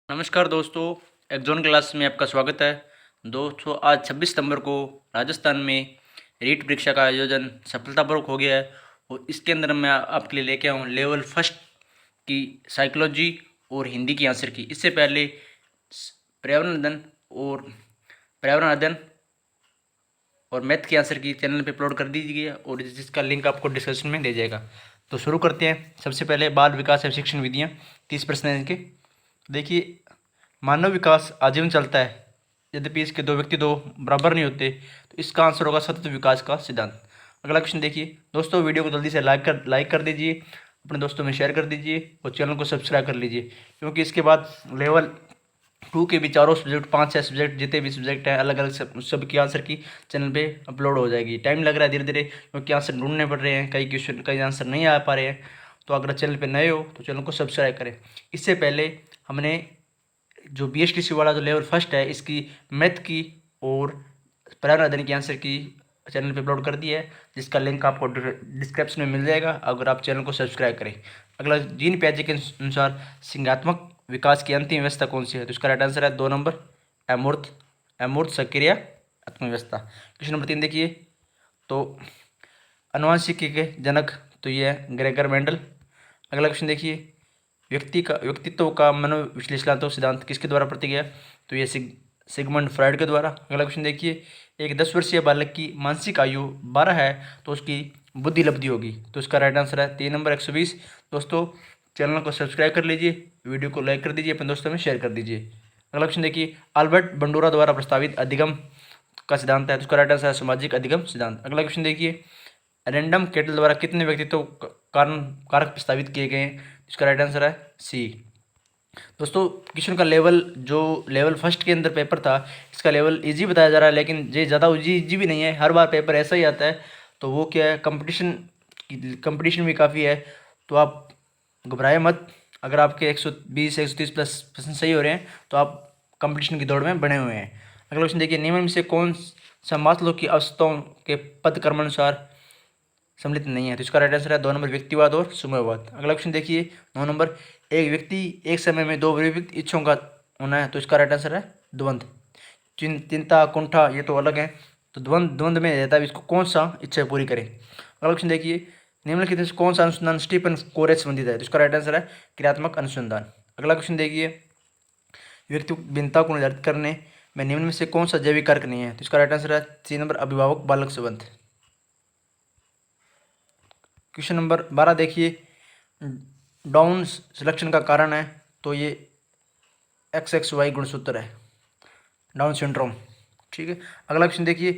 नमस्कार दोस्तों, Exxon class में आपका स्वागत है। दोस्तों, आज 26 सितंबर को राजस्थान में रीट परीक्षा का आयोजन सफलतापूर्वक हो गया है और इसके अंदर मैं आपके लिए लेके आऊँ लेवल फर्स्ट की साइकोलॉजी और हिंदी की आंसर की। इससे पहले पर्यावरण अध्ययन और पर्यावरण अध्ययन और मैथ की आंसर की चैनल पे अपलोड कर दीजिए और जिसका लिंक आपको डिस्क्रिप्शन में दे जाएगा। तो शुरू करते हैं। सबसे पहले बाल विकास एवं शिक्षण विधियाँ, 30 प्रश्न हैं इनके। देखिए, मानव विकास आजीवन चलता है, यद्यपि इसके दो व्यक्ति दो बराबर नहीं होते, तो इसका आंसर होगा सतत विकास का सिद्धांत। अगला क्वेश्चन देखिए दोस्तों, वीडियो को जल्दी से लाइक कर दीजिए, अपने दोस्तों में शेयर कर दीजिए और चैनल को सब्सक्राइब कर लीजिए, क्योंकि इसके बाद लेवल 2 के भी चारों सब्जेक्ट, 5-6 सब्जेक्ट, जितने भी सब्जेक्ट हैं अलग अलग सब की आंसर की चैनल पे अपलोड हो जाएगी। टाइम लग रहा है धीरे धीरे, क्योंकि आंसर ढूंढने पड़ रहे हैं, कई क्वेश्चन कई आंसर नहीं आ पा रहे हैं। तो अगर चैनल पे नए हो तो चैनल को सब्सक्राइब करें। इससे पहले हमने जो BSTC वाला जो लेवल फर्स्ट है, इसकी मैथ की और पर्यावरण अध्ययन की आंसर की चैनल पे अपलोड कर दी है, जिसका लिंक आपको डिस्क्रिप्शन में मिल जाएगा अगर आप चैनल को सब्सक्राइब करें। अगला, जीन पियाजे के अनुसार संज्ञानात्मक विकास की अंतिम व्यवस्था कौन सी है? तो इसका राइट आंसर है 2 नंबर, अमूर्त अमूर्त सक्रिय आत्म व्यवस्था। क्वेश्चन नंबर 3 देखिए, तो आनुवंशिकी के जनक तो ये है ग्रेगर मेंडल। अगला क्वेश्चन देखिए, व्यक्तित्व का मनोविश्लेषणात्मक सिद्धांत किसके द्वारा प्रस्तुत किया? तो ये सिगमंड फ्राइड के द्वारा। अगला क्वेश्चन देखिए, एक 10 वर्षीय बालक की मानसिक आयु 12 है तो उसकी बुद्धि लब्धि होगी? तो इसका राइट आंसर है 3 नंबर 120। दोस्तों, चैनल को सब्सक्राइब कर लीजिए, वीडियो को लाइक कर दीजिए, अपने दोस्तों में शेयर कर दीजिए। अगला क्वेश्चन देखिए, अल्बर्ट बंडूरा द्वारा प्रस्तावित अधिगम का सिद्धांत है, तो उसका राइट आंसर है सामाजिक अधिगम सिद्धांत। अगला क्वेश्चन देखिए, रैंडम कैटल द्वारा कितने व्यक्तित्व कारण कारक प्रस्तावित किए गए हैं? इसका राइट आंसर है सी। दोस्तों, क्वेश्चन का लेवल जो लेवल फर्स्ट के अंदर पेपर था, इसका लेवल इजी बताया जा रहा है, लेकिन ये ज़्यादा इजी भी नहीं है। हर बार पेपर ऐसा ही आता है, तो वो क्या है, कंपटीशन भी काफ़ी है, तो आप घबराए मत। अगर आपके 120 130 प्लस प्रश्न सही हो रहे हैं तो आप कंपटीशन की दौड़ में बने हुए हैं। अगला क्वेश्चन देखिए, निम्न में से कौन सा मास्लो की अवस्थाओं के पद क्रमानुसार सम्मिलित नहीं है? तो इसका राइट आंसर है 2 नंबर, व्यक्तिवाद और समूहवाद। अगला क्वेश्चन देखिए 9 नंबर, एक व्यक्ति एक समय में दो विपरीत इच्छाओं का होना है, तो इसका राइट आंसर है द्वंद्व। चिंता कुंठा ये तो अलग है, तो द्वंद्व में रहता है, इसको कौन सा इच्छा पूरी करें? अगला क्वेश्चन देखिए, निम्नलिखित में से कौन सा अनुसंधान स्टीफन कोरे से संबंधित है? तो इसका राइट आंसर है क्रियात्मक अनुसंधान। अगला क्वेश्चन देखिए, व्यक्ति भिन्नता को निर्धारित करने में निम्न में से कौन सा जैविक कारक नहीं है? तो इसका राइट आंसर है 3 नंबर, अभिभावक बालक संबंध। क्वेश्चन नंबर 12 देखिए, डाउन सिलेक्शन का कारण है, तो ये XXY गुणसूत्र है, डाउन सिंड्रोम। ठीक है। अगला क्वेश्चन देखिए,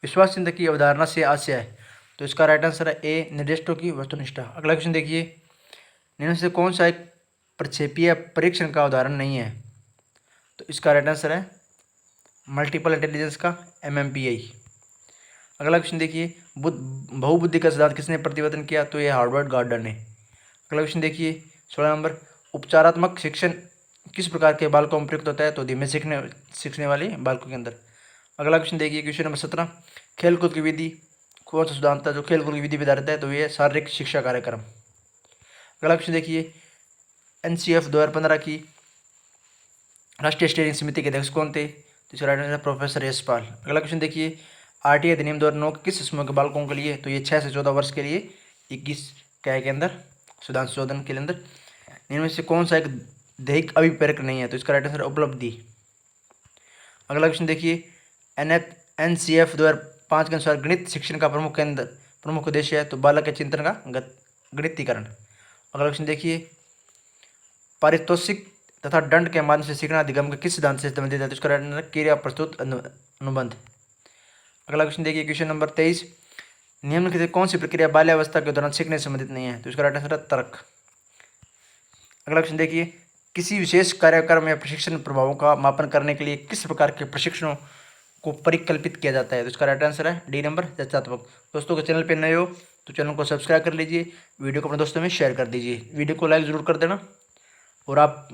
विश्वास चिन्ह की अवधारणा से आशय है, तो इसका राइट आंसर है ए, निर्दिष्टों की वस्तुनिष्ठा। अगला क्वेश्चन देखिए, निम्न से कौन सा एक प्रक्षेपीय परीक्षण का उदाहरण नहीं है? तो इसका राइट आंसर है मल्टीपल इंटेलिजेंस का MMPI। अगला क्वेश्चन देखिए, बहुबुद्धि का सिद्धांत किसने प्रतिपादन किया? तो ये हार्वर्ड गार्डन ने। अगला क्वेश्चन देखिए 16 नंबर, उपचारात्मक शिक्षण किस प्रकार के बालकों में प्रयुक्त होता है? तो धीमे सीखने वाले बालकों के अंदर। अगला क्वेश्चन देखिए, क्वेश्चन नंबर 17, खेलकूद की विधि कौन सा सिद्धांत है जो खेलकूद की विधि आधारित है? तो ये शारीरिक शिक्षा कार्यक्रम। अगला क्वेश्चन देखिए, NCF 2015 की राष्ट्रीय स्टीयरिंग समिति के अध्यक्ष कौन थे? तो इसका राइट आंसर प्रोफेसर यशपाल। अगला क्वेश्चन देखिए, RTI अधिनियम 2009 किस समूह के बालकों के लिए? तो ये 6 से 14 वर्ष के लिए 21 क्या के अंदर संशोधन के अंदर। इनमें से कौन सा एक दैहिक अभिप्रेरक नहीं है? तो इसका राइट आंसर उपलब्धि। अगला क्वेश्चन देखिए, NCF 2005 के अनुसार गणित शिक्षण का प्रमुख उद्देश्य है, तो बालक के चिंतन का गणितीकरण। अगला क्वेश्चन देखिए, पारितोषिक तथा दंड के माध्यम से सीखना अधिगम के किस सिद्धांत से संबंधित है? तो इसका राइट आंसर क्रिया प्रस्तुत अनुबंध। अगला क्वेश्चन देखिए, क्वेश्चन नंबर 23, निम्नलिखित में कौन सी प्रक्रिया बाल्यावस्था के दौरान सीखने से संबंधित नहीं है? तो इसका राइट आंसर है तर्क। अगला क्वेश्चन देखिए, किसी विशेष कार्यक्रम या प्रशिक्षण प्रभावों का मापन करने के लिए किस प्रकार के प्रशिक्षणों को परिकल्पित किया जाता है? तो इसका राइट आंसर है डी नंबर, चर्चात्मक। दोस्तों के चैनल पे नए हो तो चैनल को सब्सक्राइब कर लीजिए, वीडियो को अपने दोस्तों में शेयर कर दीजिए, वीडियो को लाइक जरूर कर देना और आप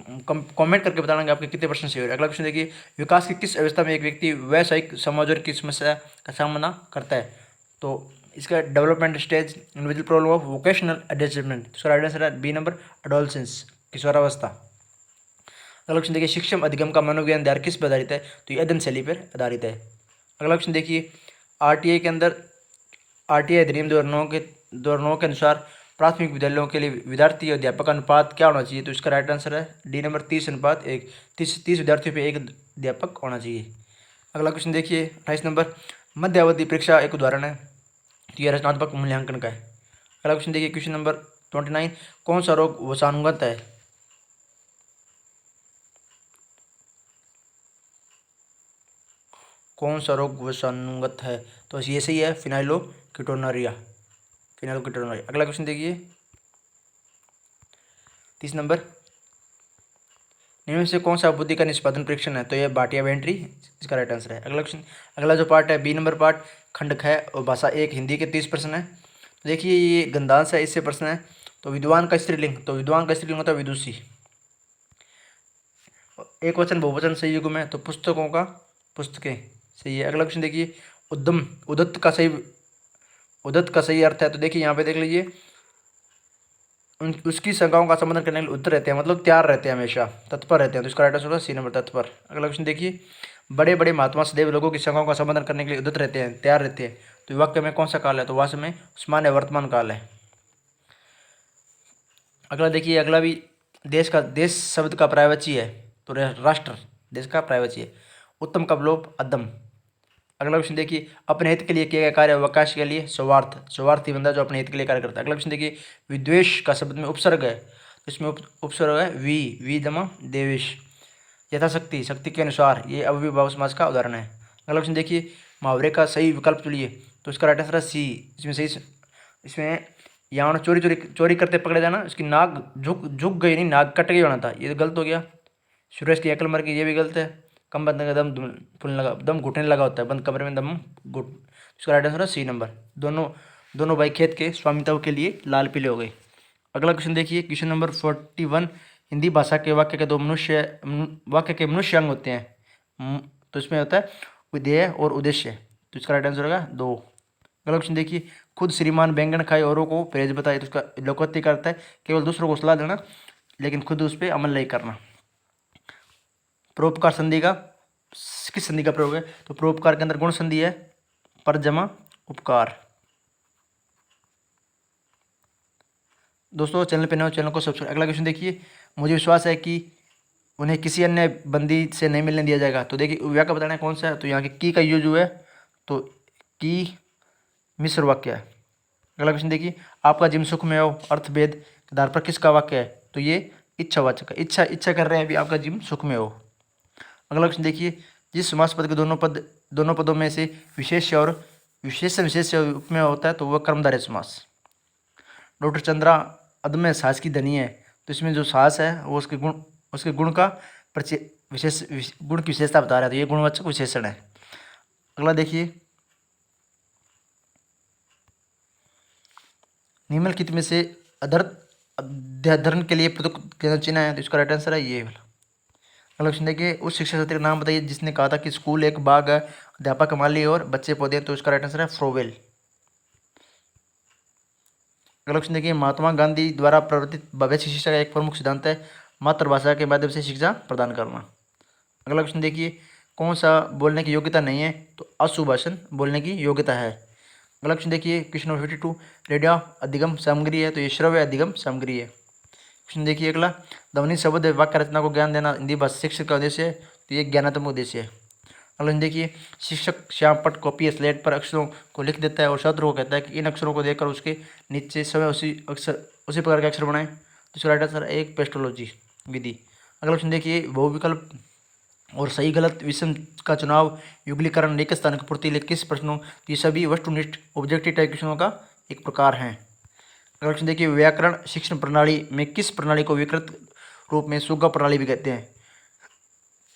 कमेंट करके बताना कि आपके कितने प्रश्न सही हो रहे हैं। अगला क्वेश्चन देखिए, विकास की किस अवस्था में एक व्यक्ति वैश्विक समाज की समस्या का सामना करता है? तो इसका development stage, individual problem of vocational adjustment. इसका राइट आंसर है बी नंबर, एडोलसेंस, किशोरावस्था। अगला क्वेश्चन देखिए, शिक्षण अधिगम का मनोविज्ञान आधार किस पर आधारित है? तो ये अध्ययन शैली पर आधारित है। अगला क्वेश्चन देखिए, आरटीआई के अंदर आरटीआई अधिनियम 2009 के अनुसार प्राथमिक विद्यालयों के लिए विद्यार्थी और अध्यापक का अनुपात क्या होना चाहिए? तो इसका राइट आंसर है डी नंबर 30:1। 30 विद्यार्थियों पे एक अध्यापक होना चाहिए। अगला क्वेश्चन देखिए 28 नंबर, मध्यावधि परीक्षा एक उदाहरण है, तो यह रचनात्मक मूल्यांकन का है। अगला क्वेश्चन देखिए क्वेश्चन नंबर 29, कौन सा रोग वसानुगत है? कौन सा रोग वसानुगत है? तो ये सही है, फिनाइलोकेटोनुरिया। अगला क्वेश्चन देखिए 30 नंबर, निम्न से कौन सा बुद्धि का निष्पादन परीक्षण है? तो यह भाटिया बेंट्री इसका राइट आंसर है। अगला क्वेश्चन, अगला जो पार्ट है बी नंबर पार्ट, खंड ख और भाषा 1 हिंदी के 30 प्रश्न है। तो देखिए ये गंधांश है, इससे प्रश्न है। तो विद्वान का स्त्रीलिंग, तो विद्वान का स्त्रीलिंग होता है विदुषी। एक वचन बहुवचन सही युग में, तो पुस्तकों का पुस्तकें सही है। अगला क्वेश्चन देखिए, उदत्त का सही अर्थ है। तो देखिए यहाँ पे देख लीजिए, उसकी शंकाओं का समाधान करने के लिए उत्तर रहते हैं, मतलब तैयार रहते हैं, हमेशा तत्पर रहते हैं। तो इसका राइट आंसर होगा सी नंबर, तत्पर। अगला क्वेश्चन देखिए, बड़े बड़े महात्मा सदैव लोगों की शंकाओं का समाधान करने के लिए उद्यत रहते हैं, तैयार रहते हैं। तो वाक्य में कौन सा काल है? तो वास्तव में उस्मान है, वर्तमान काल है। अगला देखिए, अगला भी देश शब्द का पर्यायवाची है, तो राष्ट्र देश का पर्यायवाची है। उत्तम का लोप अदम। अगला क्वेश्चन देखिए, अपने हित के लिए किया गया कार्य अवकाश के लिए स्वार्थी बंदा जो अपने हित के लिए कार्य करता है। अगला क्वेश्चन देखिए, विद्वेष का शब्द में उपसर्ग है, तो इसमें उपसर्ग है वी जमा देवेश। यथाशक्ति, शक्ति के अनुसार, ये अव्ययीभाव समास का उदाहरण है। अगला क्वेश्चन देखिए, मुहावरे का सही विकल्प चुनिए। तो इसका राइट आंसर है सी। इसमें यहाँ चोरी करते पकड़े जाना, इसकी नाक झुक गई, नहीं नाक कट गई होना था, ये गलत हो गया। सुरेश की अकल मर गई, ये भी गलत है। कम बंद का दम फूलने लगा, दम घुटने लगा होता है, बंद कमरे में दम घुट। इसका राइट आंसर है सी नंबर। दोनों भाई खेत के स्वामित्व के लिए लाल पीले हो गए। अगला क्वेश्चन देखिए, क्वेश्चन नंबर 41, हिंदी भाषा के वाक्य के मनुष्य अंग होते हैं। तो इसमें होता है विधेय और उद्देश्य। तो इसका राइट आंसर होगा 2। अगला क्वेश्चन देखिए, खुद श्रीमान बैंगन खाए औरों को परहेज बताए। तो इसका लोकोक्ति का अर्थ है केवल दूसरों को सलाह देना, लेकिन खुद उस पर अमल नहीं करना। परोपकार संधि का किस संधि का प्रयोग है? तो परोपकार के अंदर गुण संधि है, पर जमा उपकार। दोस्तों चैनल पे नए हो, चैनल को सब्सक्राइब। अगला क्वेश्चन देखिए, मुझे विश्वास है कि उन्हें किसी अन्य बंदी से नहीं मिलने दिया जाएगा। तो देखिए वाक्य बताना है कौन सा है? तो यहाँ की का यूज हुआ है, तो की मिश्र वाक्य है। अगला क्वेश्चन देखिए, आपका जिम सुख में हो, अर्थभेद के आधार पर किसका वाक्य है? तो ये इच्छावाचक है, इच्छा कर रहे हैं अभी आपका जिम सुख में हो। अगला क्वेश्चन देखिए, जिस समास पद के दोनों पदों में से विशेष और विशेष में होता है, तो वह कर्मधारय समास। डॉक्टर चंद्रा अदम्य साहस की धनी है। तो इसमें जो साहस है वो उसके गुण का गुण की विशेषता बता रहा है, तो ये गुणवाचक विशेषण है। अगला देखिए, निम्नलिखित में से अध्याधरण के लिए प्रयुक्त चिन्ह है। तो इसका राइट आंसर है ये। अगला क्वेश्चन देखिए, उस शिक्षक शास्त्री का नाम बताइए जिसने कहा था कि स्कूल एक बाग है, अध्यापक माली और बच्चे पौधे। तो इसका राइट आंसर है फ्रोवेल। अगला क्वेश्चन देखिए, महात्मा गांधी द्वारा प्रवर्तित भविष्य शिक्षा का एक प्रमुख सिद्धांत है मातृभाषा के माध्यम से शिक्षा प्रदान करना। अगला क्वेश्चन देखिए, कौन सा बोलने की योग्यता नहीं है? तो अशुभाषण बोलने की योग्यता है। अगला क्वेश्चन देखिए, क्वेश्चन नंबर 52, रेडियो अधिगम सामग्री है, तो ये श्रव्य अधिगम सामग्री है। क्वेश्चन देखिए अगला, ध्वनि शब्द वाक्य रचना को ज्ञान देना हिंदी भाषा शिक्षक का उद्देश्य है, तो ये ज्ञानात्मक उद्देश्य है। अगला देखिए, शिक्षक श्याम पट कॉपी स्लेट पर अक्षरों को लिख देता है और छात्रों को कहता है कि इन अक्षरों को देखकर उसके नीचे समय उसी प्रकार के अक्षर बनाएं। तो इसका राइट आंसर एक पेस्टोलॉजी विधि। अगला क्वेश्चन देखिए, बहुविकल्प और सही गलत विषम का चुनाव, युगलीकरण, रिक्त स्थान की पूर्ति, किस प्रश्नों, ये सभी वस्तुनिष्ठ ऑब्जेक्टिव टाइप क्वेश्चनों का एक प्रकार है। अगला क्वेश्चन देखिए, व्याकरण शिक्षण प्रणाली में किस प्रणाली को विकृत रूप में सुग्गा प्रणाली भी कहते हैं?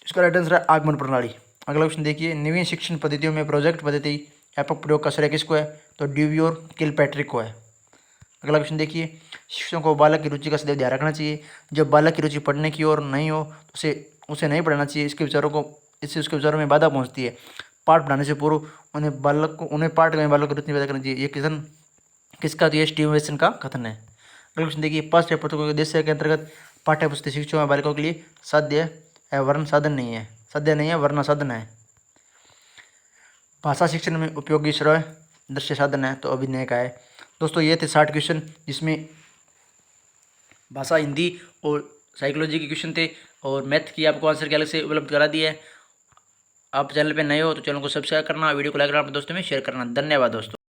इसका राइट आंसर है आगमन प्रणाली। अगला क्वेश्चन देखिए, नवीन शिक्षण पद्धतियों में प्रोजेक्ट पद्धति व्यापक प्रयोग का श्रेय किसको है? तो ड्यूवी और किलपैट्रिक को है। अगला क्वेश्चन देखिए, शिक्षकों को बालक की रुचि का सदैव ध्यान रखना चाहिए। जब बालक की रुचि पढ़ने की ओर नहीं हो तो उसे नहीं पढ़ाना चाहिए, इससे उसके विचारों में बाधा पहुंचती है। पाठ पढ़ाने से पूर्व उन्हें पाठ में बालक की रुचि पैदा करनी चाहिए। ये किसका? तो ये स्टीवन वेसन का कथन है। अगला क्वेश्चन देखिए, पाठ्य पुस्तकों के उद्देश्य के अंतर्गत पाठ्य पुस्तक शिक्षकों में बालिकाओं के लिए साध्य है वर्ण साधन नहीं है, साध्य नहीं है वर्ण साधन है। भाषा शिक्षण में उपयोगी श्रव्य दृश्य साधन है तो अभिनय का है। दोस्तों ये थे 60 क्वेश्चन जिसमें भाषा, हिंदी और साइकोलॉजी के क्वेश्चन थे और मैथ की आपको आंसर के अलग से उपलब्ध करा दिया है। आप चैनल पे नए हो तो चैनल को सब्सक्राइब करना, वीडियो को लाइक करना, अपने दोस्तों में शेयर करना। धन्यवाद दोस्तों।